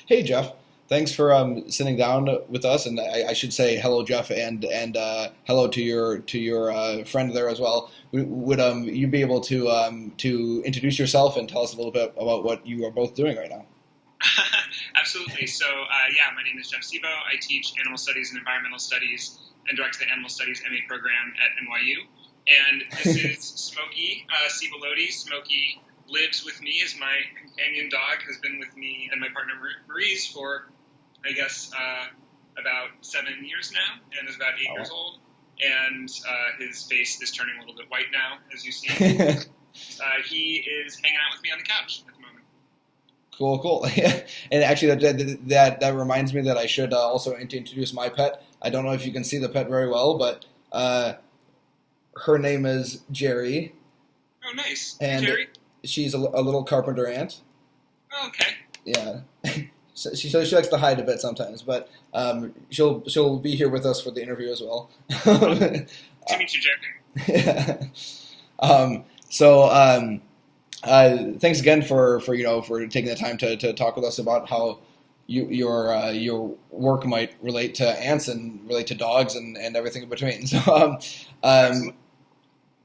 Hey, Jeff. Thanks for sitting down with us, and I should say hello, Jeff, and hello to your friend there as well. Would you be able to introduce yourself and tell us a little bit about what you are both doing right now? Absolutely. So, yeah, my name is Jeff Sebo. I teach animal studies and environmental studies and direct the animal studies MA program at NYU. And this is Smoky, Sebo. Smoky lives with me as my companion dog, has been with me and my partner Marie's for, I guess, about 7 years now, and is about 8 years old. And his face is turning a little bit white now, as you see. He is hanging out with me on the couch at the moment. Cool. And actually, that reminds me that I should also introduce my pet. I don't know if you can see the pet very well, but her name is Jerry. Oh, nice. And Jerry? She's a little carpenter ant. Oh, okay. Yeah. So she likes to hide a bit sometimes, but she'll be here with us for the interview as well. To meet you, Jerry. Yeah. Thanks again for taking the time to talk with us about how your work might relate to ants and relate to dogs and everything in between. So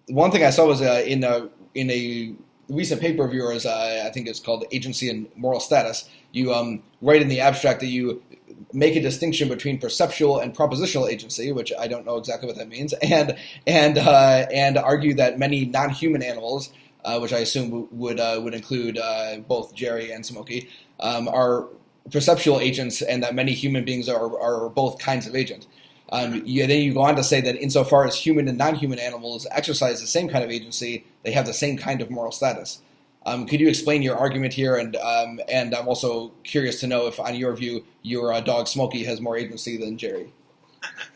one thing I saw was in a recent paper of yours, I think it's called Agency and Moral Status. You write in the abstract that you make a distinction between perceptual and propositional agency, which I don't know exactly what that means, and argue that many non-human animals, which I assume would include both Jerry and Smoky, are perceptual agents, and that many human beings are both kinds of agent. Then you go on to say that insofar as human and non-human animals exercise the same kind of agency, they have the same kind of moral status. Could you explain your argument here? And I'm also curious to know if, on your view, your dog Smoky has more agency than Jerry.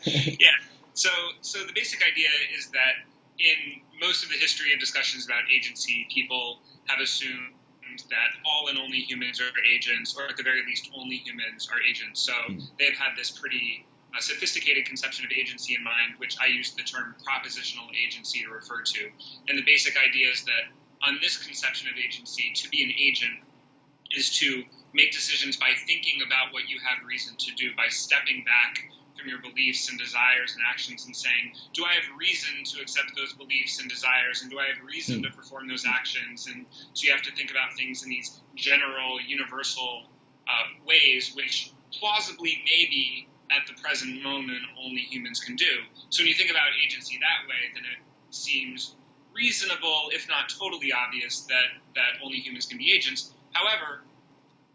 Yeah. So the basic idea is that in most of the history and discussions about agency, people have assumed that all and only humans are agents, or at the very least, only humans are agents. So they've had this pretty sophisticated conception of agency in mind, which I use the term propositional agency to refer to. And the basic idea is that on this conception of agency, to be an agent is to make decisions by thinking about what you have reason to do, by stepping back from your beliefs and desires and actions and saying, do I have reason to accept those beliefs and desires, and do I have reason to perform those actions? And so you have to think about things in these general, universal ways, which plausibly maybe at the present moment only humans can do. So when you think about agency that way, then it seems reasonable, if not totally obvious, that only humans can be agents. However,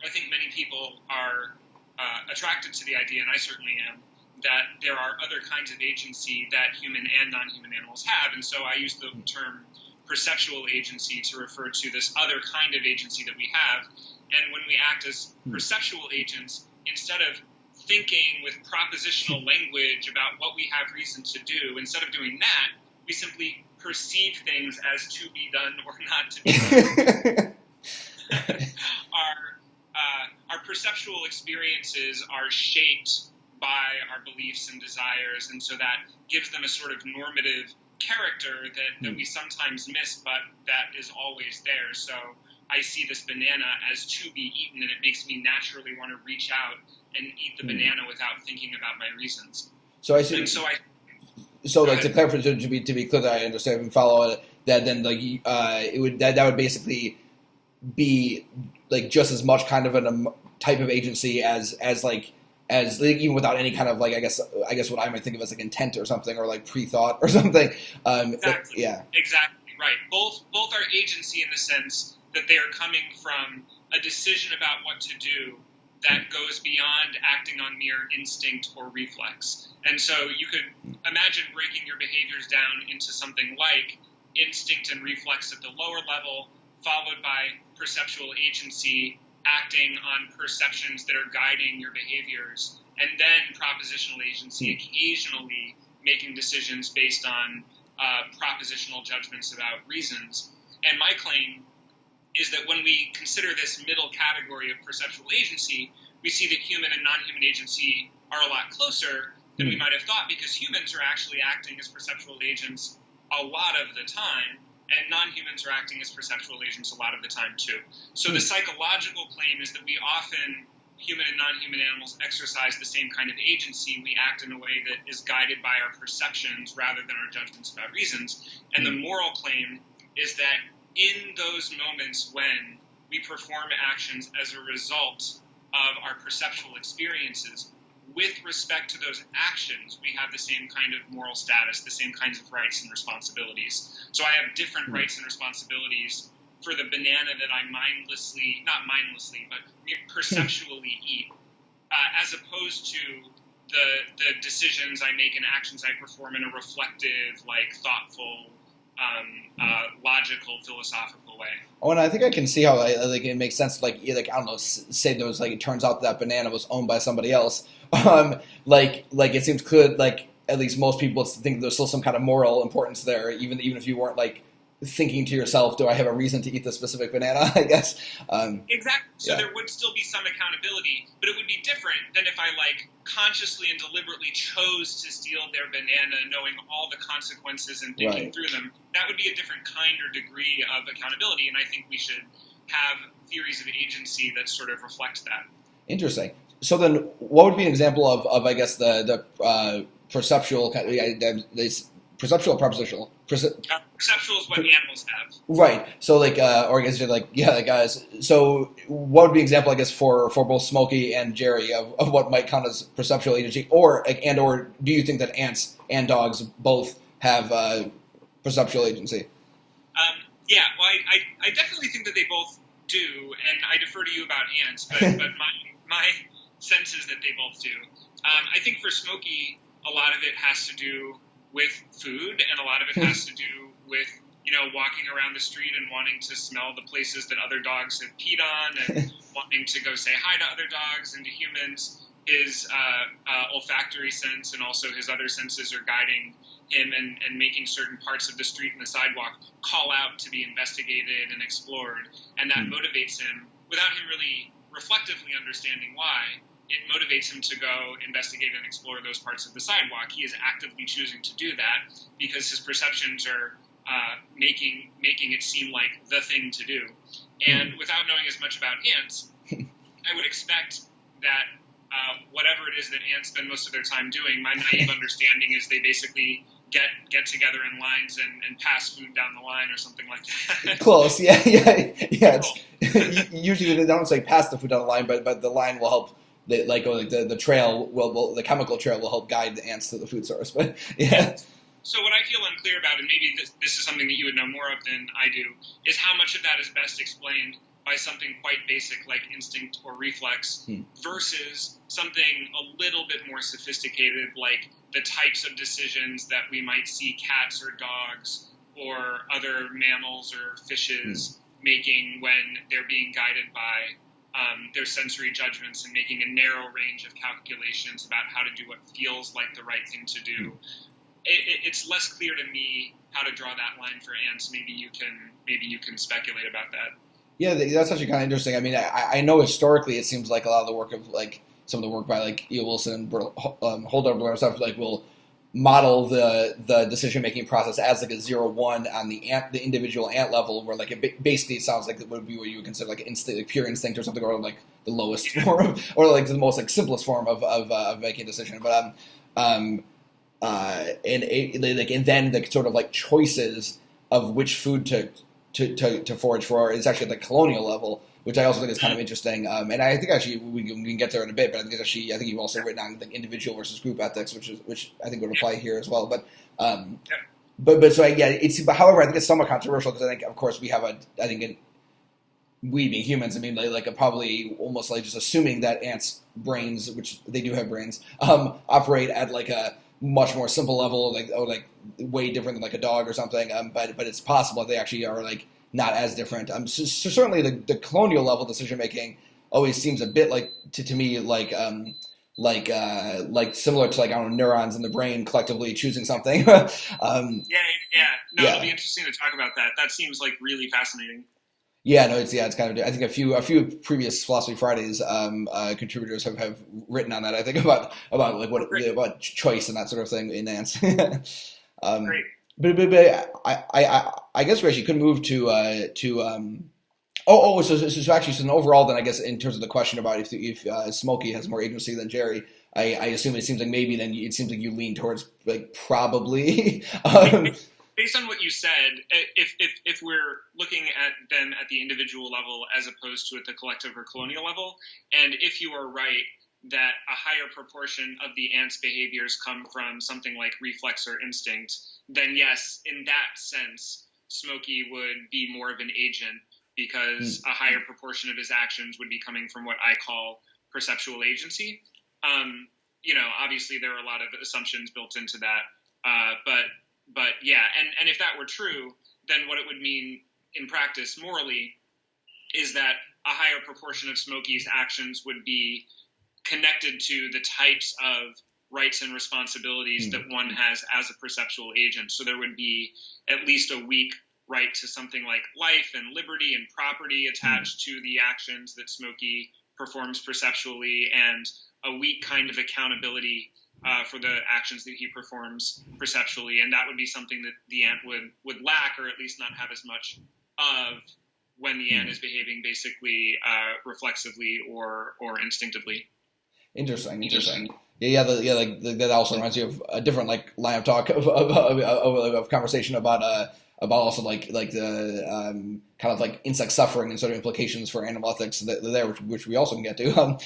I think many people are attracted to the idea, and I certainly am, that there are other kinds of agency that human and non-human animals have. And so I use the term perceptual agency to refer to this other kind of agency that we have. And when we act as perceptual agents, instead of thinking with propositional language about what we have reason to do, instead of doing that, we simply perceive things as to be done or not to be done. Our perceptual experiences are shaped by our beliefs and desires, and so that gives them a sort of normative character that we sometimes miss, but that is always there. So I see this banana as to be eaten, and it makes me naturally want to reach out and eat the banana without thinking about my reasons. So I see. So like to clarify, to be clear that I understand and follow that, then like it would that would basically be like just as much kind of a type of agency as even without any kind of like I guess what I might think of as like intent or something, or like pre-thought or something. Exactly. Yeah. Exactly right. Both are agency in the sense that they are coming from a decision about what to do that goes beyond acting on mere instinct or reflex. And so you could imagine breaking your behaviors down into something like instinct and reflex at the lower level, followed by perceptual agency, acting on perceptions that are guiding your behaviors, and then propositional agency, occasionally making decisions based on propositional judgments about reasons. And my claim is that when we consider this middle category of perceptual agency, we see that human and non-human agency are a lot closer than we might have thought, because humans are actually acting as perceptual agents a lot of the time, and non-humans are acting as perceptual agents a lot of the time too. So the psychological claim is that we often human and non-human animals exercise the same kind of agency. We act in a way that is guided by our perceptions rather than our judgments about reasons. And the moral claim is that in those moments when we perform actions as a result of our perceptual experiences, with respect to those actions, we have the same kind of moral status, the same kinds of rights and responsibilities. So I have different rights and responsibilities for the banana that I not mindlessly, but perceptually eat, as opposed to the decisions I make and actions I perform in a reflective, thoughtful, logical, philosophical way. Oh, and I think I can see how it makes sense. I don't know, say there was it turns out that banana was owned by somebody else. It seems clear. At least most people think there's still some kind of moral importance there, even if you weren't thinking to yourself, do I have a reason to eat this specific banana, I guess. Exactly. So there would still be some accountability, but it would be different than if I consciously and deliberately chose to steal their banana, knowing all the consequences and thinking through them. That would be a different kind or degree of accountability, and I think we should have theories of agency that sort of reflect that. Interesting. So then, what would be an example of I guess the perceptual perceptual or propositional? Perceptual is what animals have. Right. So or I guess guys. So what would be an example, I guess, for both Smoky and Jerry of what might count as perceptual agency, or do you think that ants and dogs both have perceptual agency? Well, I definitely think that they both do, and I defer to you about ants, but my sense is that they both do. I think for Smoky, a lot of it has to do with food, and a lot of it has to do with, walking around the street and wanting to smell the places that other dogs have peed on and wanting to go say hi to other dogs and to humans. His olfactory sense and also his other senses are guiding him and making certain parts of the street and the sidewalk call out to be investigated and explored. And that motivates him without him really reflectively understanding why. It motivates him to go investigate and explore those parts of the sidewalk. He is actively choosing to do that because his perceptions are making it seem like the thing to do. And without knowing as much about ants, I would expect that whatever it is that ants spend most of their time doing, my naive understanding is they basically get together in lines and pass food down the line or something like that. Close, yeah. Usually they don't say pass the food down the line, but the line will help. The trail will the chemical trail will help guide the ants to the food source. But yeah. So what I feel unclear about, and maybe this is something that you would know more of than I do, is how much of that is best explained by something quite basic like instinct or reflex versus something a little bit more sophisticated like the types of decisions that we might see cats or dogs or other mammals or fishes making when they're being guided by their sensory judgments and making a narrow range of calculations about how to do what feels like the right thing to do. It's less clear to me how to draw that line for ants. Maybe you can speculate about that. Yeah, that's actually kind of interesting. I mean, I know historically it seems like a lot of the work of some of the work by E.O. Wilson and Holder and stuff will model the decision making process as a 0-1 on the individual ant level, where it basically sounds like it would be what you would consider instinct, pure instinct or something, or the lowest form of, or the most simplest form of making a decision. But and then the sort of choices of which food to forage for is actually at the colonial level, which I also think is kind of interesting. And I think actually we can get there in a bit, but I think you've also written on individual versus group ethics, which I think would apply here as well. But however, I think it's somewhat controversial because I think, of course, we have we being humans, I mean, probably almost just assuming that ants' brains, which they do have brains, operate at a much more simple level, way different than a dog or something. But it's possible that they actually are not as different. So certainly the colonial level decision making always seems a bit to me similar to neurons in the brain collectively choosing something. It'll be interesting to talk about that. That seems really fascinating. Yeah, no, it's kind of. I think a few previous Philosophy Fridays contributors have written on that. I think about about choice and that sort of thing in ants. Great. But I guess we actually could move to So actually, so overall, then I guess in terms of the question about if Smokey has more agency than Jerry, I assume it seems like maybe then it seems like you lean towards like probably. Based on what you said, if we're looking at them at the individual level as opposed to at the collective or colonial level, and if you are right that a higher proportion of the ant's behaviors come from something like reflex or instinct, then yes, in that sense, Smokey would be more of an agent because a higher proportion of his actions would be coming from what I call perceptual agency. Obviously there are a lot of assumptions built into that, but yeah, and if that were true, then what it would mean in practice morally is that a higher proportion of Smokey's actions would be connected to the types of rights and responsibilities that one has as a perceptual agent. So there would be at least a weak right to something like life and liberty and property attached to the actions that Smokey performs perceptually, and a weak kind of accountability for the actions that he performs perceptually. And that would be something that the ant would lack, or at least not have as much of, when the ant is behaving basically reflexively or instinctally. Interesting. That also reminds me of a different like line of talk of conversation about also like the kind of like insect suffering and sort of implications for animal ethics which we also can get to.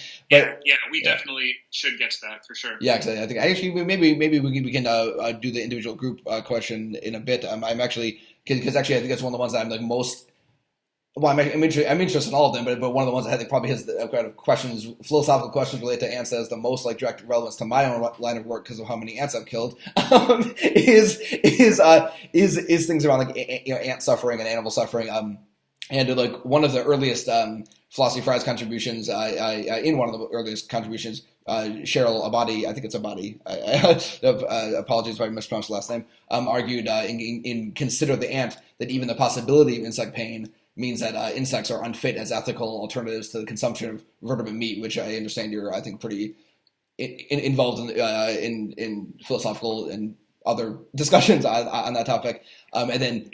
We definitely should get to that for sure. Yeah, because I think actually maybe we can do the individual group question in a bit. I'm actually because actually I think that's one of the ones that I'm like most. Well, I'm interested in all of them, but one of the ones that probably has the kind of questions, philosophical questions related to ants that has the most like direct relevance to my own line of work because of how many ants I've killed, is things around like ant suffering and animal suffering. And like one of the earliest Philosophy Fry's contributions, in one of the earliest contributions, Cheryl Abadi, I think it's Abadi. Apologies if I mispronounced the last name. Argued in Consider the Ant that even the possibility of insect pain means that insects are unfit as ethical alternatives to the consumption of vertebrate meat, which I understand you're, I think, pretty involved in philosophical and other discussions on that topic. And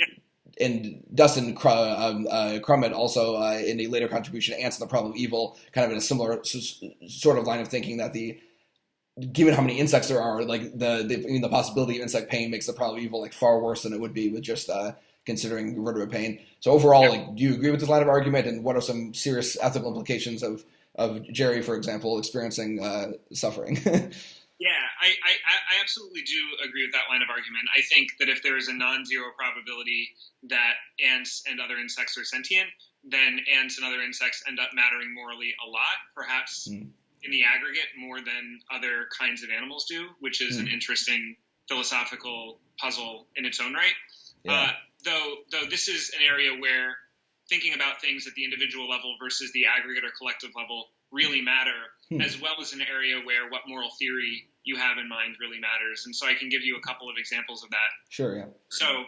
Dustin Crummett also, in a later contribution, Ants and the Problem of Evil, kind of in a similar sort of line of thinking that given how many insects there are, like the possibility of insect pain makes the problem of evil like far worse than it would be with just considering vertebrate pain. So overall, like, do you agree with this line of argument? And what are some serious ethical implications of Jerry, for example, experiencing suffering? Yeah, I absolutely do agree with that line of argument. I think that if there is a non-zero probability that ants and other insects are sentient, then ants and other insects end up mattering morally a lot, perhaps in the aggregate more than other kinds of animals do, which is an interesting philosophical puzzle in its own right. Yeah. Though this is an area where thinking about things at the individual level versus the aggregate or collective level really matter, as well as an area where what moral theory you have in mind really matters. And so I can give you a couple of examples of that. Sure, yeah. So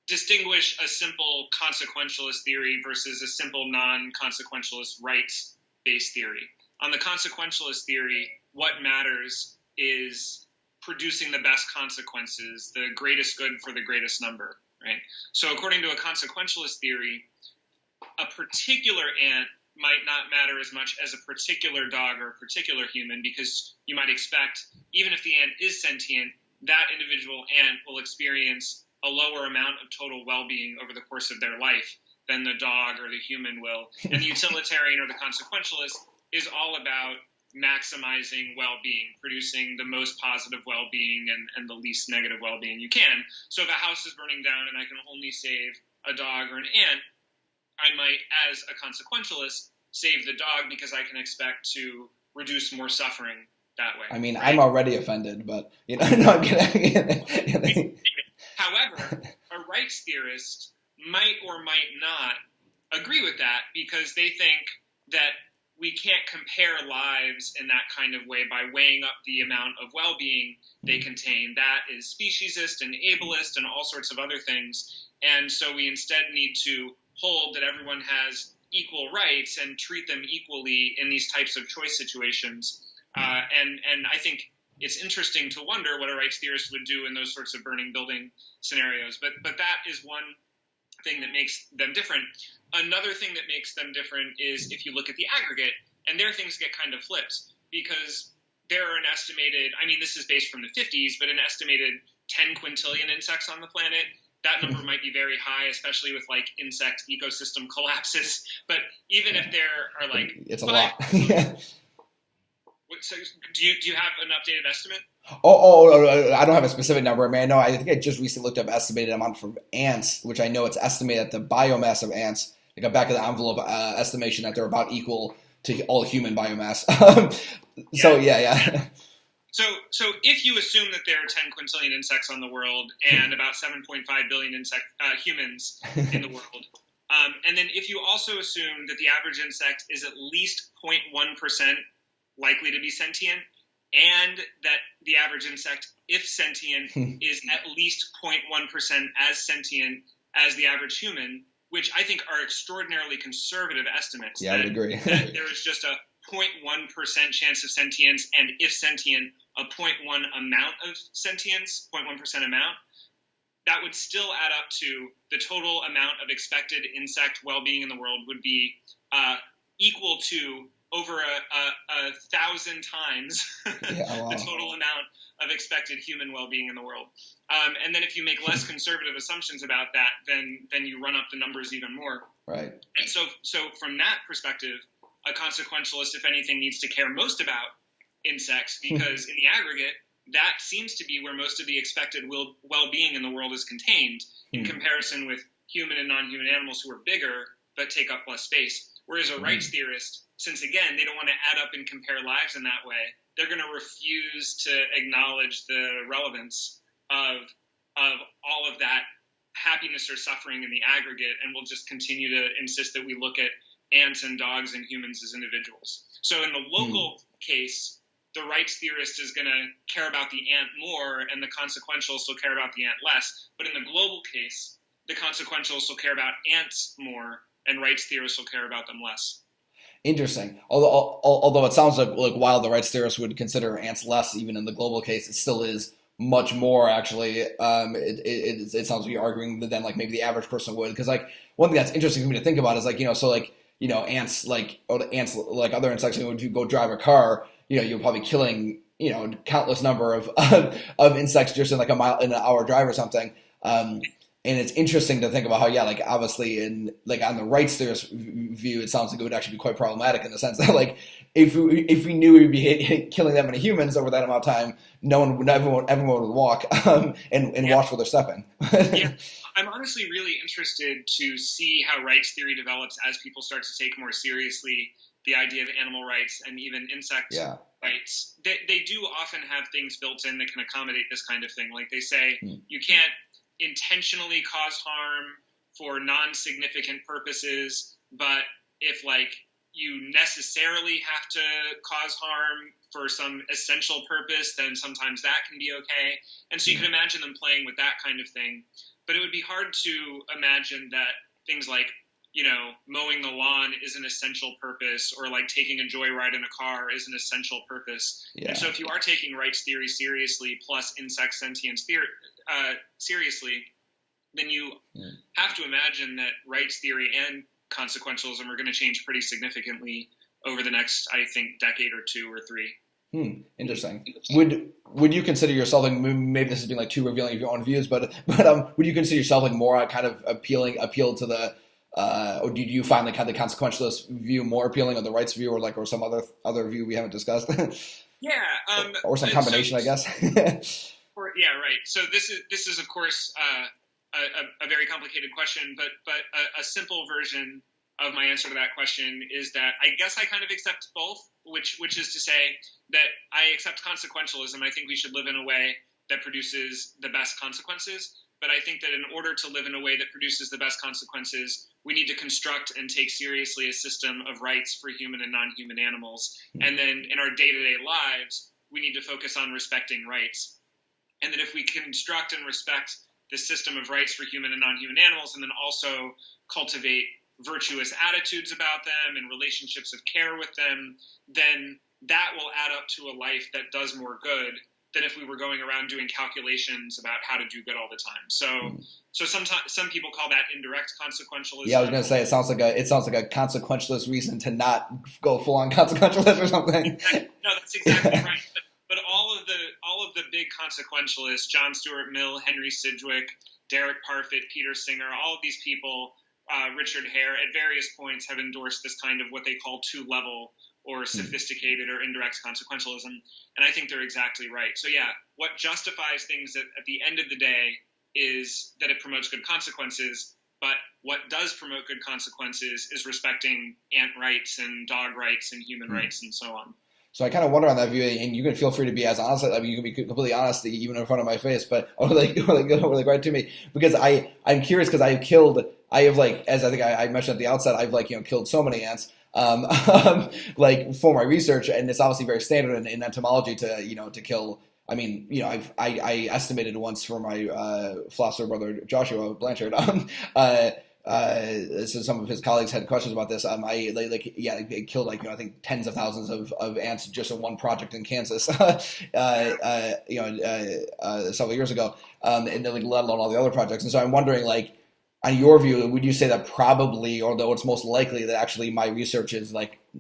distinguish a simple consequentialist theory versus a simple non-consequentialist rights-based theory. On the consequentialist theory, what matters is producing the best consequences, the greatest good for the greatest number, right? So according to a consequentialist theory, a particular ant might not matter as much as a particular dog or a particular human, because you might expect, even if the ant is sentient, that individual ant will experience a lower amount of total well-being over the course of their life than the dog or the human will. And the utilitarian or the consequentialist is all about maximizing well-being, producing the most positive well-being and the least negative well-being you can. So if a house is burning down and I can only save a dog or an ant, I might, as a consequentialist, save the dog because I can expect to reduce more suffering that way. I mean, right? I'm already offended, but no, I'm kidding. However, a rights theorist might or might not agree with that because they think that we can't compare lives in that kind of way by weighing up the amount of well-being they contain. That is speciesist and ableist and all sorts of other things. And so we instead need to hold that everyone has equal rights and treat them equally in these types of choice situations. And I think it's interesting to wonder what a rights theorist would do in those sorts of burning building scenarios. But that is one thing that makes them different. Another thing that makes them different is if you look at the aggregate, and there things get kind of flipped, because there are an estimated, I mean, this is based from the 50s, but an estimated 10 quintillion insects on the planet. That number might be very high, especially with like insect ecosystem collapses. But even if there are like, it's a lot. So do you have an updated estimate? I don't have a specific number. I mean, I know, I think I just recently looked up estimated amount for ants, which I know it's estimated at the biomass of ants, like a back of the envelope estimation that they're about equal to all human biomass. So yeah. So if you assume that there are 10 quintillion insects on the world and about 7.5 billion humans in the world, and then if you also assume that the average insect is at least 0.1% likely to be sentient, and that the average insect, if sentient, is at least 0.1% as sentient as the average human, which I think are extraordinarily conservative estimates. Yeah, I would agree. That there is just a 0.1% chance of sentience, and if sentient, a 0.1 amount of sentience, 0.1% amount, that would still add up to the total amount of expected insect well-being in the world would be equal to over 1,000 times the total amount of expected human well-being in the world. And then if you make less conservative assumptions about that, then you run up the numbers even more. Right. And so from that perspective, a consequentialist, if anything, needs to care most about insects, because in the aggregate, that seems to be where most of the expected well-being in the world is contained, in comparison with human and non-human animals who are bigger but take up less space. Whereas a rights theorist, since again they don't want to add up and compare lives in that way, they're going to refuse to acknowledge the relevance of all of that happiness or suffering in the aggregate, and will just continue to insist that we look at ants and dogs and humans as individuals. So in the local case, the rights theorist is going to care about the ant more, and the consequentialist will care about the ant less. But in the global case, the consequentialist will care about ants more, and rights theorists will care about them less. Interesting. Although it sounds like while the rights theorists would consider ants less, even in the global case, it still is much more. Actually, it sounds like you're arguing than like maybe the average person would. Because like one thing that's interesting for me to think about is like ants like other insects. When you go drive a car, you're probably killing countless number of insects just in like an hour drive or something. And it's interesting to think about how, like obviously on the rights theorist view, it sounds like it would actually be quite problematic in the sense that like if we knew we'd be killing that many humans over that amount of time, everyone would walk and watch where they're stepping. Yeah, I'm honestly really interested to see how rights theory develops as people start to take more seriously the idea of animal rights and even insect rights. They do often have things built in that can accommodate this kind of thing. Like they say, you can't intentionally cause harm for non-significant purposes, but if like you necessarily have to cause harm for some essential purpose, then sometimes that can be okay. And so you can imagine them playing with that kind of thing. But it would be hard to imagine that things like, mowing the lawn is an essential purpose, or like taking a joyride in a car is an essential purpose. Yeah. And so if you are taking rights theory seriously, plus insect sentience theory seriously, then you have to imagine that rights theory and consequentialism are going to change pretty significantly over the next, I think, decade or two or three. Interesting. Would you consider yourself, like, maybe this has been like too revealing of your own views, but would you consider yourself like more kind of appeal to the or do you find like kind of the consequentialist view more appealing, or the rights view, or some other view we haven't discussed? Yeah, or some combination, I guess. Yeah, right. So this is of course a very complicated question, but a simple version of my answer to that question is that I guess I kind of accept both, which is to say that I accept consequentialism. I think we should live in a way that produces the best consequences. But I think that in order to live in a way that produces the best consequences, we need to construct and take seriously a system of rights for human and non-human animals. And then in our day-to-day lives, we need to focus on respecting rights. And that if we construct and respect the system of rights for human and non-human animals, and then also cultivate virtuous attitudes about them and relationships of care with them, then that will add up to a life that does more good than if we were going around doing calculations about how to do good all the time. So sometimes some people call that indirect consequentialism. Yeah, I was going to say it sounds like a consequentialist reason to not go full on consequentialist or something. No, that's exactly right. But all of the big consequentialists, John Stuart Mill, Henry Sidgwick, Derek Parfit, Peter Singer, all of these people, Richard Hare, at various points have endorsed this kind of what they call two-level or sophisticated or indirect consequentialism. And I think they're exactly right. So yeah, what justifies things at the end of the day is that it promotes good consequences, but what does promote good consequences is respecting ant rights and dog rights and human rights and so on. So I kind of wonder on that view, and you can feel free to be as honest. I mean, you can be completely honest, even in front of my face, but or right to me, because I'm curious because I have like, as I think I mentioned at the outset, I've like killed so many ants, like for my research, and it's obviously very standard in entomology to kill. I mean, I estimated once for my philosopher brother Joshua Blanchard. So some of his colleagues had questions about this. It killed I think tens of thousands of ants just in one project in Kansas, several years ago, and then let alone all the other projects. And so I'm wondering, on your view, would you say that probably, or though it's most likely that actually my research is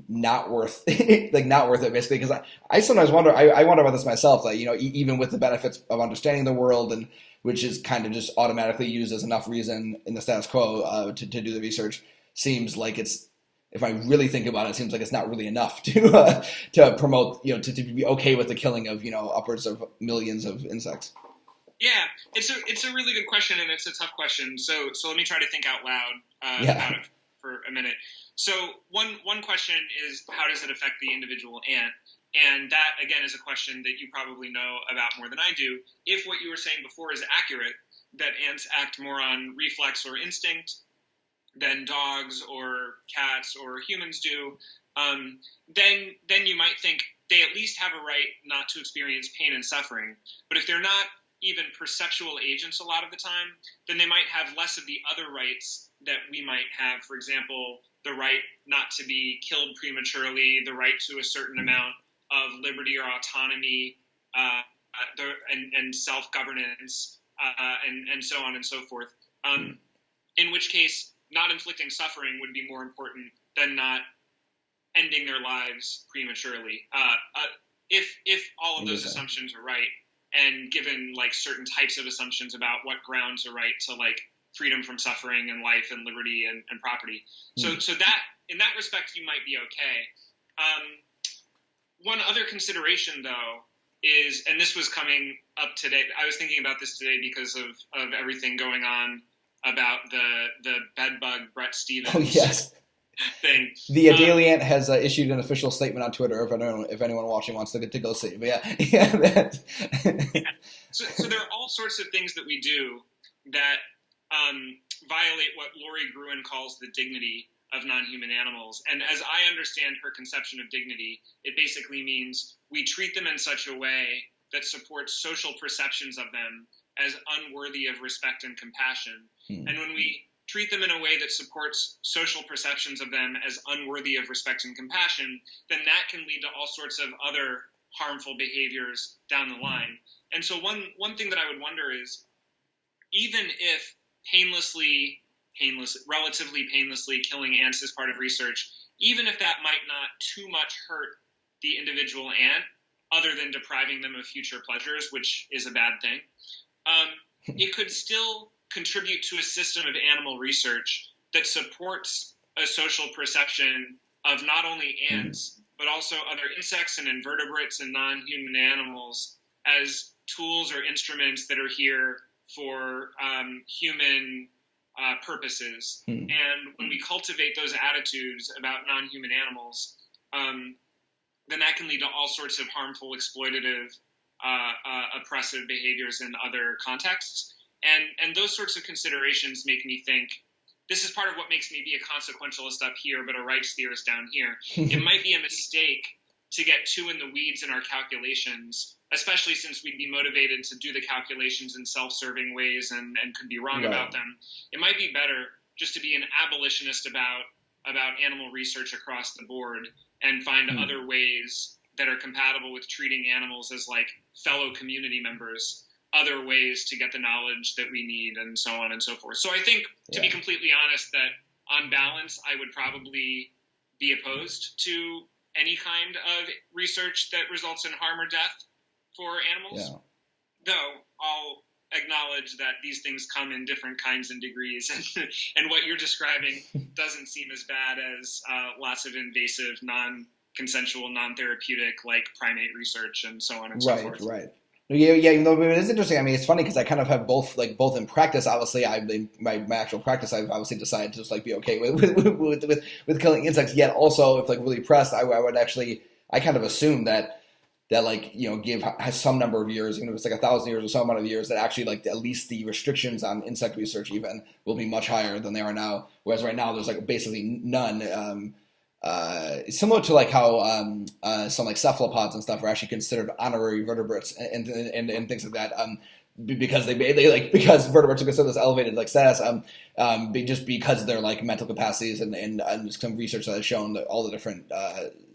not worth not worth it, basically? Because I sometimes wonder, I wonder about this myself, even with the benefits of understanding the world, and which is kind of just automatically used as enough reason in the status quo to do the research, seems like it's, if I really think about it, it seems like it's not really enough to promote, to be okay with the killing of upwards of millions of insects. Yeah, it's a really good question, and it's a tough question. So let me try to think out loud about it for a minute. So one question is, how does it affect the individual ant? And that, again, is a question that you probably know about more than I do. If what you were saying before is accurate, that ants act more on reflex or instinct than dogs or cats or humans do, then you might think they at least have a right not to experience pain and suffering. But if they're not even perceptual agents a lot of the time, then they might have less of the other rights that we might have. For example, the right not to be killed prematurely, the right to a certain amount of liberty or autonomy, and self-governance, and so on and so forth. In which case, not inflicting suffering would be more important than not ending their lives prematurely. If all of those assumptions are right, and given certain types of assumptions about what grounds are right to freedom from suffering and life and liberty and property. So that in that respect, you might be okay. One other consideration, though, is, and this was coming up today, I was thinking about this today because of everything going on about the bedbug Brett Stevens thing. The Adaliant has issued an official statement on Twitter if anyone watching wants to go see it. But yeah. So there are all sorts of things that we do that violate what Lori Gruen calls the dignity of non-human animals. And as I understand her conception of dignity, it basically means we treat them in such a way that supports social perceptions of them as unworthy of respect and compassion. And when we treat them in a way that supports social perceptions of them as unworthy of respect and compassion, then that can lead to all sorts of other harmful behaviors down the line. And so one thing that I would wonder is, even if relatively painlessly killing ants is part of research, even if that might not too much hurt the individual ant, other than depriving them of future pleasures, which is a bad thing, it could still contribute to a system of animal research that supports a social perception of not only ants, but also other insects and invertebrates and non-human animals as tools or instruments that are here for human purposes. And when we cultivate those attitudes about non-human animals, then that can lead to all sorts of harmful, exploitative, oppressive behaviors in other contexts. And those sorts of considerations make me think, this is part of what makes me be a consequentialist up here, but a rights theorist down here. It might be a mistake to get too in the weeds in our calculations, especially since we'd be motivated to do the calculations in self-serving ways and could be wrong about them. It might be better just to be an abolitionist about animal research across the board and find other ways that are compatible with treating animals as like fellow community members, other ways to get the knowledge that we need, and so on and so forth. So I think, to be completely honest, that on balance, I would probably be opposed to any kind of research that results in harm or death for animals. Though I'll acknowledge that these things come in different kinds and degrees, and what you're describing doesn't seem as bad as lots of invasive, non-consensual, non-therapeutic, like primate research and so on and so forth. Right. Yeah. Even though it is interesting. I mean, it's funny because I kind of have both in practice. Obviously, in my actual practice, I've obviously decided to just like be okay with killing insects. Yet also, if like really pressed, I would actually, I kind of assume that like, you know, has some number of years, even if it's like 1,000 years or some amount of years, that actually like at least the restrictions on insect research even will be much higher than they are now. Whereas right now there's like basically none. Similar to like how some like cephalopods and stuff are actually considered honorary vertebrates and things like that. Because because vertebrates are considered this elevated like status, just because of their like mental capacities and some research that has shown that all the different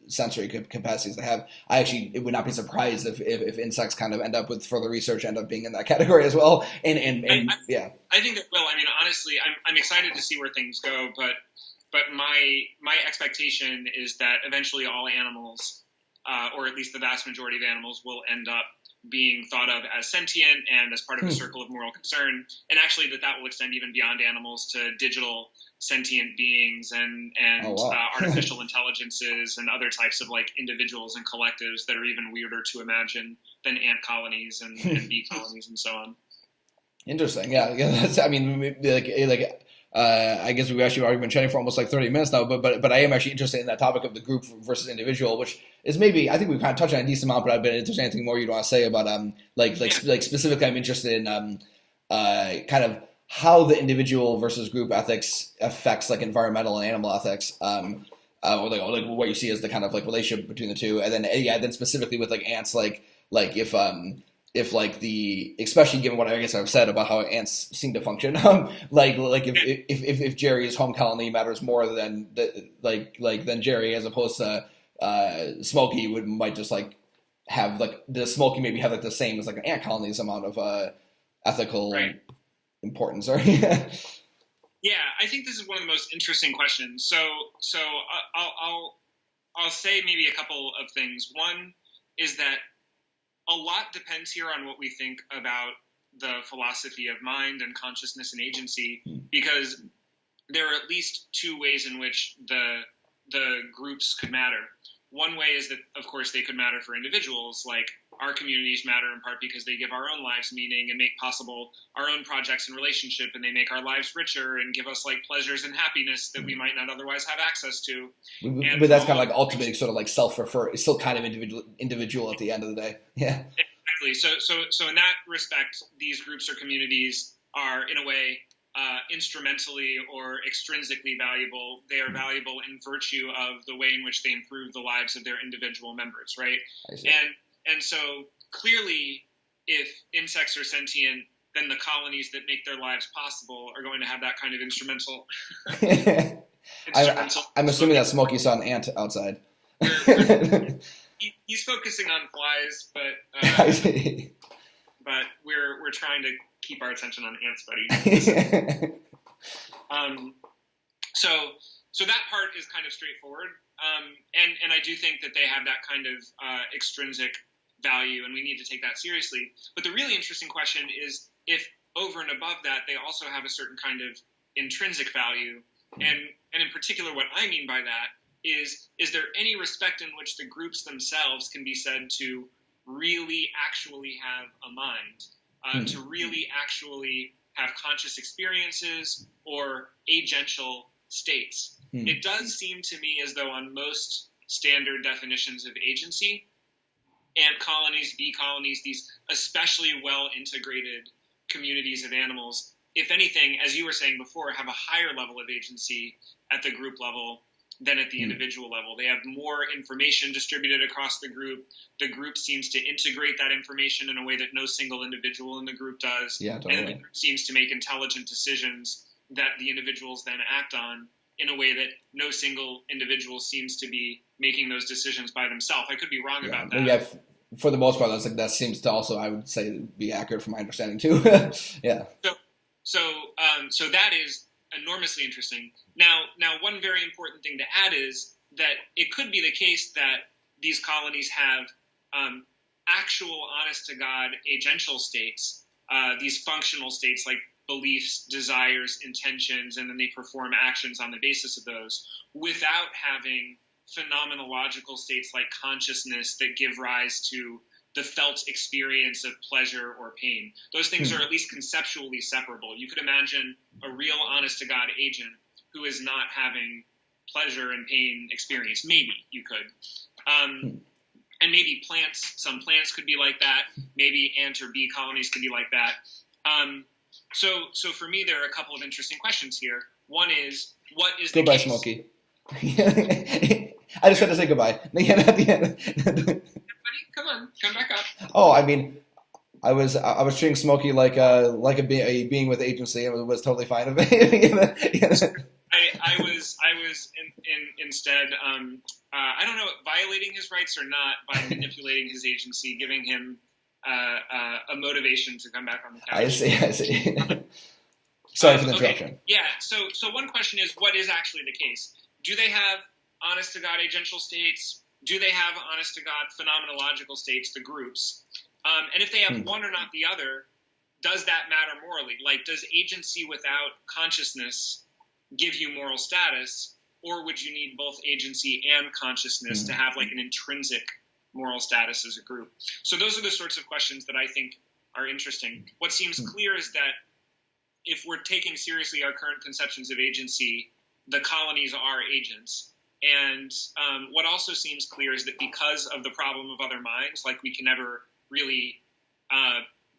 sensory capacities they have. It would not be surprised if insects kind of end up with further research, end up being in that category as well. And yeah, I think that will. I mean, honestly, I'm excited to see where things go, but my expectation is that eventually all animals, or at least the vast majority of animals, will end up being thought of as sentient and as part of a circle of moral concern, and actually that will extend even beyond animals to digital sentient beings and artificial intelligences and other types of like individuals and collectives that are even weirder to imagine than ant colonies and bee colonies and so on. Interesting. Yeah. That's, I mean, I guess we've actually already been chatting for almost like 30 minutes now, but I am actually interested in that topic of the group versus individual, which is maybe, I think we've kind of touched on a decent amount, but I've been interested in anything more you'd want to say about, specifically I'm interested in, kind of how the individual versus group ethics affects like environmental and animal ethics, or like what you see as the kind of like relationship between the two. And then, then specifically with like ants, if like especially given what I guess I've said about how ants seem to function, if Jerry's home colony matters more than Jerry as opposed to Smoky might just like have like the Smoky maybe have like the same as like an ant colony's amount of ethical importance. Or yeah, I think this is one of the most interesting questions. So I'll say maybe a couple of things. One is that a lot depends here on what we think about the philosophy of mind and consciousness and agency, because there are at least two ways in which the groups could matter. One way is that, of course, they could matter for individuals, like our communities matter in part because they give our own lives meaning and make possible our own projects and relationship, and they make our lives richer and give us like pleasures and happiness that we might not otherwise have access to. But that's kind of like ultimately sort of like self-refer. It's still kind of individual at the end of the day. Yeah, exactly. So in that respect, these groups or communities are in a way instrumentally or extrinsically valuable. They are valuable in virtue of the way in which they improve the lives of their individual members, right? And so clearly, if insects are sentient, then the colonies that make their lives possible are going to have that kind of instrumental. I'm assuming that Smoky saw an ant outside. He's focusing on flies, but we're trying to keep our attention on ants, buddy. So that part is kind of straightforward, and I do think that they have that kind of extrinsic value, and we need to take that seriously. But the really interesting question is if over and above that, they also have a certain kind of intrinsic value, and in particular, what I mean by that is there any respect in which the groups themselves can be said to really actually have a mind, to really actually have conscious experiences or agential states? It does seem to me as though on most standard definitions of agency, ant colonies, bee colonies, these especially well-integrated communities of animals, if anything, as you were saying before, have a higher level of agency at the group level than at the individual level. They have more information distributed across the group. The group seems to integrate that information in a way that no single individual in the group does. Yeah, totally. And the group seems to make intelligent decisions that the individuals then act on. in a way that no single individual seems to be making those decisions by themselves. I could be wrong about that. Yeah, for the most part, that seems to also, I would say, be accurate from my understanding too. Yeah. So that is enormously interesting. Now, one very important thing to add is that it could be the case that these colonies have actual, honest-to-God, agential states, these functional states like beliefs, desires, intentions, and then they perform actions on the basis of those without having phenomenological states like consciousness that give rise to the felt experience of pleasure or pain. Those things are at least conceptually separable. You could imagine a real honest-to-God agent who is not having pleasure and pain experience. Maybe you could. And maybe some plants could be like that. Maybe ant or bee colonies could be like that. So for me, there are a couple of interesting questions here. One is, what is the goodbye, case? Smoky. I just had to say goodbye. At the end. Buddy, come on, come back up. Oh, I mean, I was treating Smoky like a being with agency, and it was totally fine with me. I was instead I don't know, violating his rights or not by manipulating his agency, giving him a motivation to come back on the couch. I see. Sorry for the interruption. Okay. Yeah. So one question is, what is actually the case? Do they have honest-to-God agential states? Do they have honest-to-God phenomenological states, the groups? And if they have one or not the other, does that matter morally? Like, does agency without consciousness give you moral status, or would you need both agency and consciousness to have like an intrinsic moral status as a group? So those are the sorts of questions that I think are interesting. What seems clear is that if we're taking seriously our current conceptions of agency, the colonies are agents. And what also seems clear is that because of the problem of other minds, like we can never really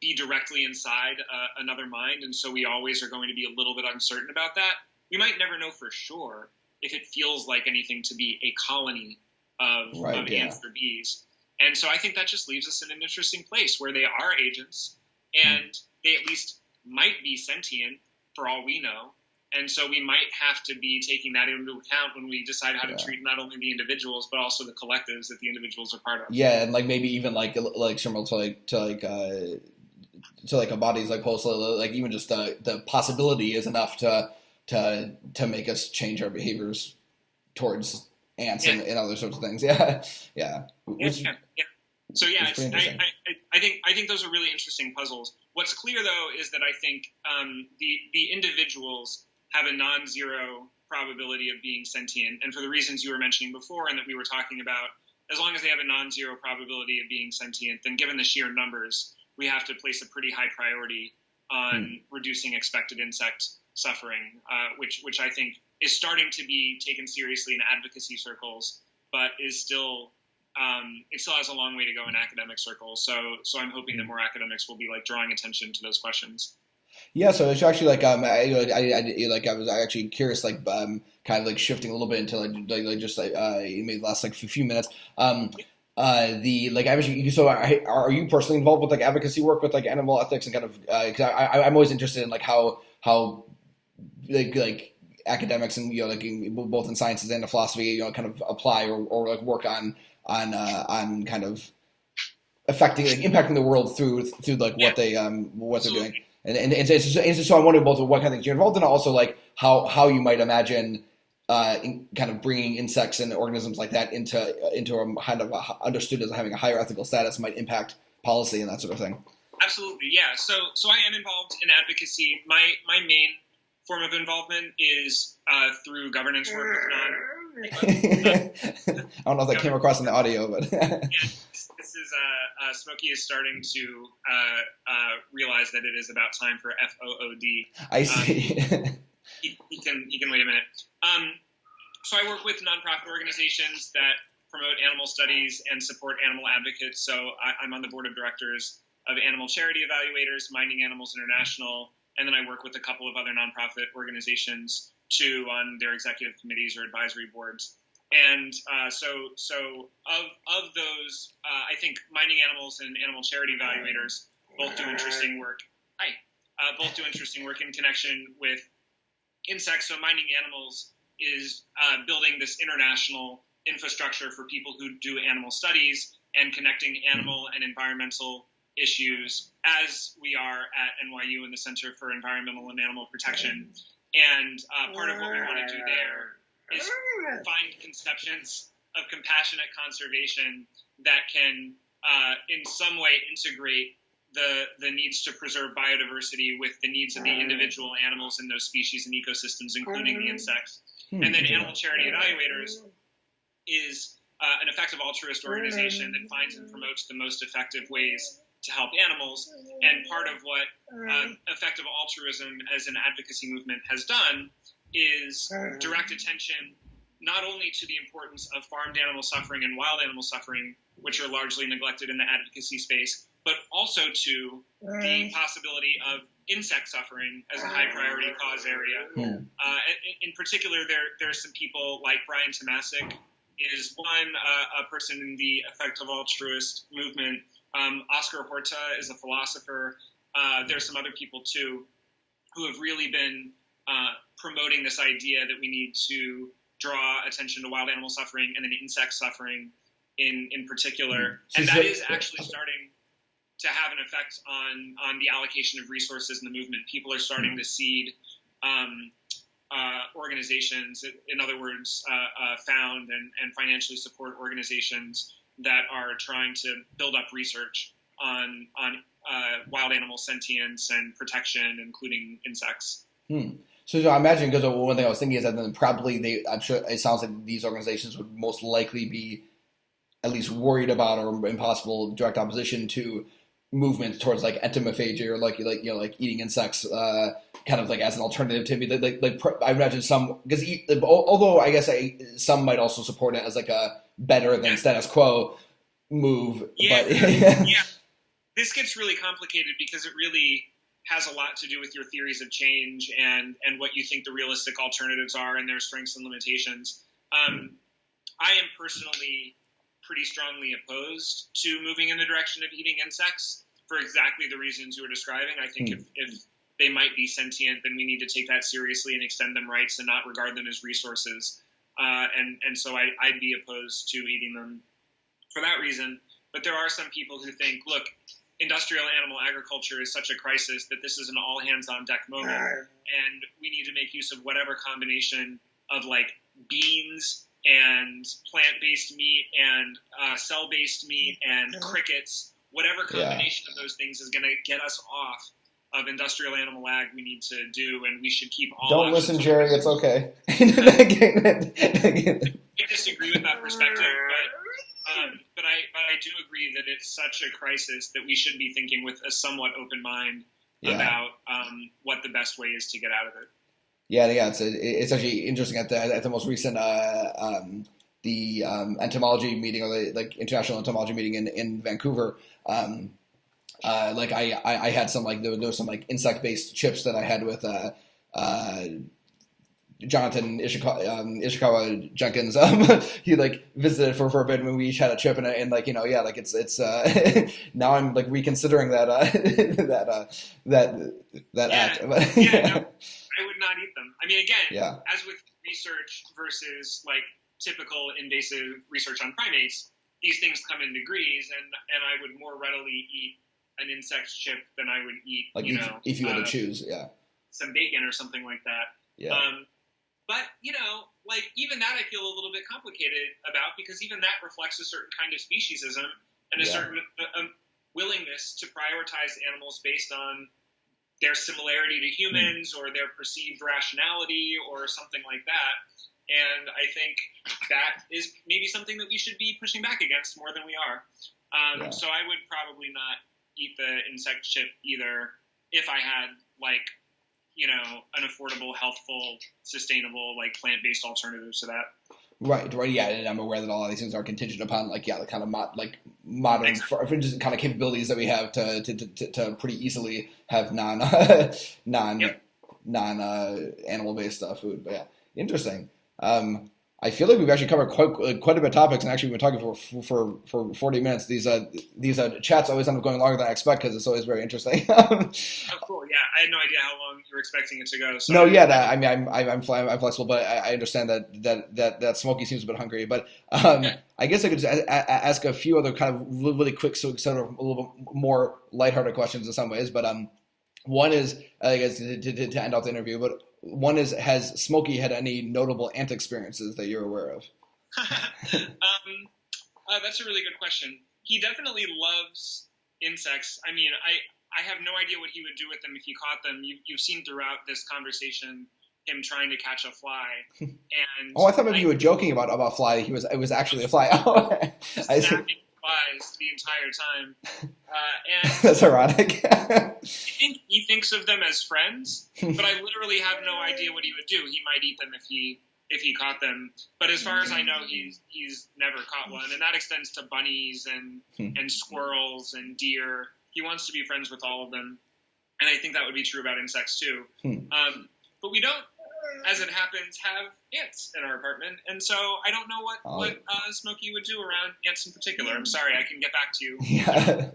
be directly inside another mind, and so we always are going to be a little bit uncertain about that. We might never know for sure if it feels like anything to be a colony of ants or bees. And so I think that just leaves us in an interesting place where they are agents and they at least might be sentient for all we know. And so we might have to be taking that into account when we decide how to treat not only the individuals, but also the collectives that the individuals are part of. Yeah, and like maybe even like similar to a body's like pulse, like even just the possibility is enough to make us change our behaviors towards ants and other sorts of things. Yeah. So I think those are really interesting puzzles. What's clear though is that I think the individuals have a non-zero probability of being sentient, and for the reasons you were mentioning before and that we were talking about, as long as they have a non-zero probability of being sentient, then given the sheer numbers, we have to place a pretty high priority on reducing expected insect suffering, which I think is starting to be taken seriously in advocacy circles, but is still it still has a long way to go in academic circles. So I'm hoping that more academics will be like drawing attention to those questions. Yeah, so it's actually like I was actually curious, like kind of like shifting a little bit into maybe the last like few minutes. The like actually, so are you personally involved with like advocacy work with like animal ethics and kind of because I'm always interested in like how like academics and both in sciences and in philosophy kind of apply or like work on kind of affecting like impacting the world through like what they're doing. And so I'm wondering both what kind of things you're involved in, and also like how you might imagine kind of bringing insects and organisms like that into a kind of understood as having a higher ethical status might impact policy and that sort of thing. Absolutely, yeah. So I am involved in advocacy. My main form of involvement is through governance work. I don't know if that came across in the audio, but this is Smoky is starting to realize that it is about time for FOOD. I see. He can wait a minute. So I work with nonprofit organizations that promote animal studies and support animal advocates. So I'm on the board of directors of Animal Charity Evaluators, Minding Animals International, and then I work with a couple of other nonprofit organizations too on their executive committees or advisory boards. And so of those, I think Minding Animals and Animal Charity Evaluators both do interesting work. Both do interesting work in connection with insects. So Minding Animals is building this international infrastructure for people who do animal studies and connecting animal and environmental issues, as we are at NYU in the Center for Environmental and Animal Protection. And part of what we want to do there is find conceptions of compassionate conservation that can in some way integrate the needs to preserve biodiversity with the needs of the individual animals in those species and ecosystems, including the insects. And then Animal Charity Evaluators is an effective altruist organization that finds and promotes the most effective ways to help animals. And part of what effective altruism as an advocacy movement has done is direct attention not only to the importance of farmed animal suffering and wild animal suffering, which are largely neglected in the advocacy space, but also to the possibility of insect suffering as a high priority cause area. In particular, there are some people like Brian Tomasic is one, a person in the effective altruist movement. Oscar Horta is a philosopher. There's some other people too who have really been promoting this idea that we need to draw attention to wild animal suffering and then insect suffering in particular. And that is actually starting to have an effect on the allocation of resources in the movement. People are starting to seed organizations, in other words, found and financially support organizations that are trying to build up research on wild animal sentience and protection, including insects. So I imagine, because one thing I was thinking is that then probably I'm sure it sounds like these organizations would most likely be at least worried about or in possible direct opposition to movements towards like entomophagy or like eating insects, kind of like as an alternative to me. Like I imagine some, because although I guess some might also support it as like a better than status quo move. Yeah, but, yeah. This gets really complicated because it really has a lot to do with your theories of change and what you think the realistic alternatives are and their strengths and limitations. I am personally pretty strongly opposed to moving in the direction of eating insects for exactly the reasons you were describing. I think if they might be sentient, then we need to take that seriously and extend them rights and not regard them as resources. And so I'd be opposed to eating them for that reason. But there are some people who think, look, industrial animal agriculture is such a crisis that this is an all-hands-on-deck moment, and we need to make use of whatever combination of, like, beans and plant-based meat and cell-based meat and crickets, whatever combination of those things is going to get us off of industrial animal ag we need to do, and we should keep all Don't listen, Jerry, it's okay. I disagree with that perspective, but I do agree that it's such a crisis that we should be thinking with a somewhat open mind about what the best way is to get out of it. Yeah. It's actually interesting at the most recent the entomology meeting, or the like international entomology meeting in Vancouver. Like I had some, like there was some like insect based chips that I had with Jonathan Ishikawa Jenkins. He like visited for a bit when we each had a trip, and like like it's now I'm like reconsidering that act. No, I would not eat them. I mean, again, as with research versus like typical invasive research on primates, these things come in degrees, and I would more readily eat an insect chip than I would eat, like if you had to choose, some bacon or something like that. But, like, even that I feel a little bit complicated about, because even that reflects a certain kind of speciesism and a certain willingness to prioritize animals based on their similarity to humans or their perceived rationality or something like that. And I think that is maybe something that we should be pushing back against more than we are. So I would probably not eat the insect chip either if I had, like, an affordable, healthful, sustainable, like plant-based alternatives to that. Right, yeah, and I'm aware that all of these things are contingent upon, like, the kind of modern kind of capabilities that we have to pretty easily have non animal based food. But yeah, interesting. I I feel like we've actually covered quite a bit of topics, and actually we've been talking for 40 minutes. These chats always end up going longer than I expect because it's always very interesting. Oh, cool. Yeah, I had no idea how long you were expecting it to go. So No, yeah, I mean, I'm flexible, but I understand that Smoky seems a bit hungry. But I guess I could just ask a few other kind of really quick, sort of a little bit more lighthearted questions in some ways. But one is, I guess, to end off the interview, but one is, has Smoky had any notable ant experiences that you're aware of? That's a really good question. He definitely loves insects. I mean, I have no idea what he would do with them if he caught them. You've seen throughout this conversation him trying to catch a fly. And I thought maybe you were joking about fly. It was actually a fly. Snapping flies the entire time. And that's ironic. he thinks of them as friends, but I literally have no idea what he would do. He might eat them if he caught them. But as far as I know, he's never caught one, and that extends to bunnies and squirrels and deer. He wants to be friends with all of them, and I think that would be true about insects too. But we don't, as it happens, have ants in our apartment, and so I don't know what Smokey would do around ants in particular. I'm sorry, I can get back to you. Yeah.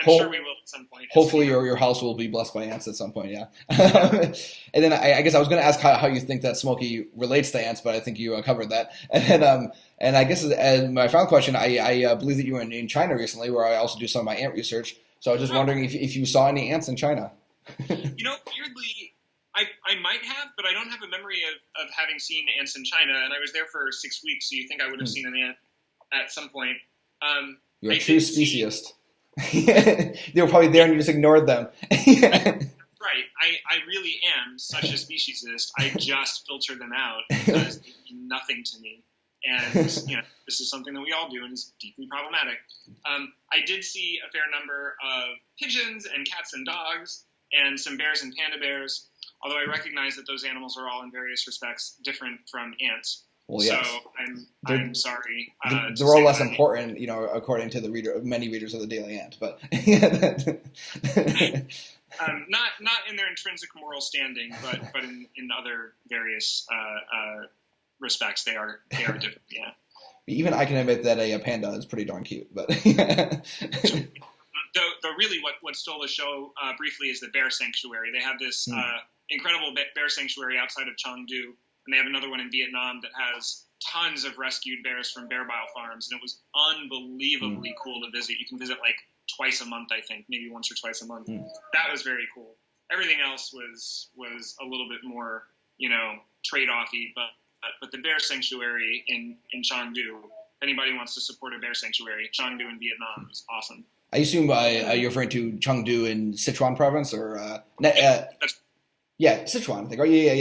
I'm sure we will at some point. Hopefully your house will be blessed by ants at some point, yeah. And then I guess I was going to ask how you think that Smokey relates to ants, but I think you covered that. And then and I guess as my final question, I believe that you were in China recently, where I also do some of my ant research. So I was just wondering if you saw any ants in China. Weirdly, I might have, but I don't have a memory of having seen ants in China. And I was there for 6 weeks, so you think I would have seen an ant at some point. You're a true speciesist. They were probably there and you just ignored them. Right. I really am such a speciesist. I just filter them out because they mean nothing to me. And, this is something that we all do and is deeply problematic. I did see a fair number of pigeons and cats and dogs and some bears and panda bears, although I recognize that those animals are all in various respects different from ants. Well, yes. So I'm sorry. They're all less important, according to many readers of the Daily Ant. But not in their intrinsic moral standing, but in other various respects, they are different. Yeah. Even I can admit that a panda is pretty darn cute. But though really, what stole the show briefly is the bear sanctuary. They have this incredible bear sanctuary outside of Chengdu. And they have another one in Vietnam that has tons of rescued bears from bear bile farms. And it was unbelievably cool to visit. You can visit like twice a month, I think, maybe once or twice a month. That was very cool. Everything else was a little bit more, trade-offy. But the bear sanctuary in Chengdu, if anybody wants to support a bear sanctuary, Chengdu in Vietnam is awesome. I assume you're referring to Chengdu in Sichuan province or yeah, Sichuan, I think. Oh, yeah.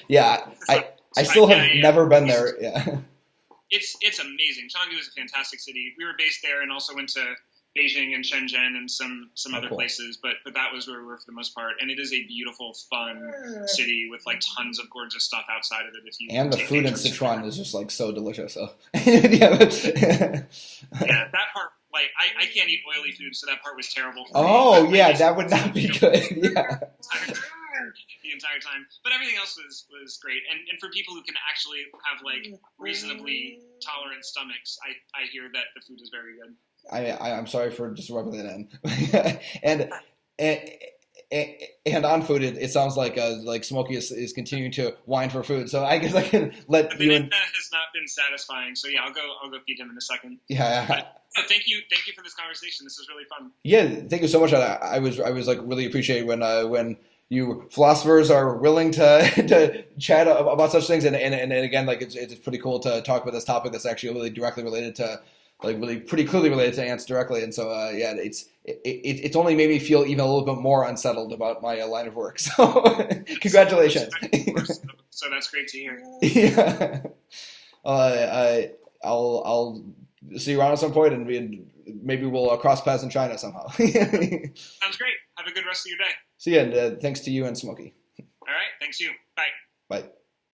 Yeah, I still have never been there. Yeah. It's amazing. Chengdu is a fantastic city. We were based there and also went to Beijing and Shenzhen and some other places, but that was where we were for the most part. And it is a beautiful, fun city with like tons of gorgeous stuff outside of it. And the food in Sichuan is just like so delicious. So. Yeah, that part. Like, I can't eat oily food, so that part was terrible for me. That would not be good. Yeah. The entire time. But everything else was great. And for people who can actually have, like, reasonably tolerant stomachs, I hear that the food is very good. I'm sorry for just rubbing that in. And on food, it sounds like Smokey is continuing to whine for food. So I guess I can let the banana has not been satisfying. So yeah, I'll go feed him in a second. Yeah. But thank you for this conversation. This is really fun. Yeah, thank you so much. I was like really appreciate when you philosophers are willing to chat about such things. And again, like it's pretty cool to talk about this topic that's actually really directly related to. Like really pretty clearly related to ants directly, and so it's only made me feel even a little bit more unsettled about my line of work. So congratulations. So that's great to hear. Yeah. I'll see you around at some point, and maybe we'll cross paths in China somehow. Sounds great. Have a good rest of your day. See you, and thanks to you and Smoky. All right. Thanks you.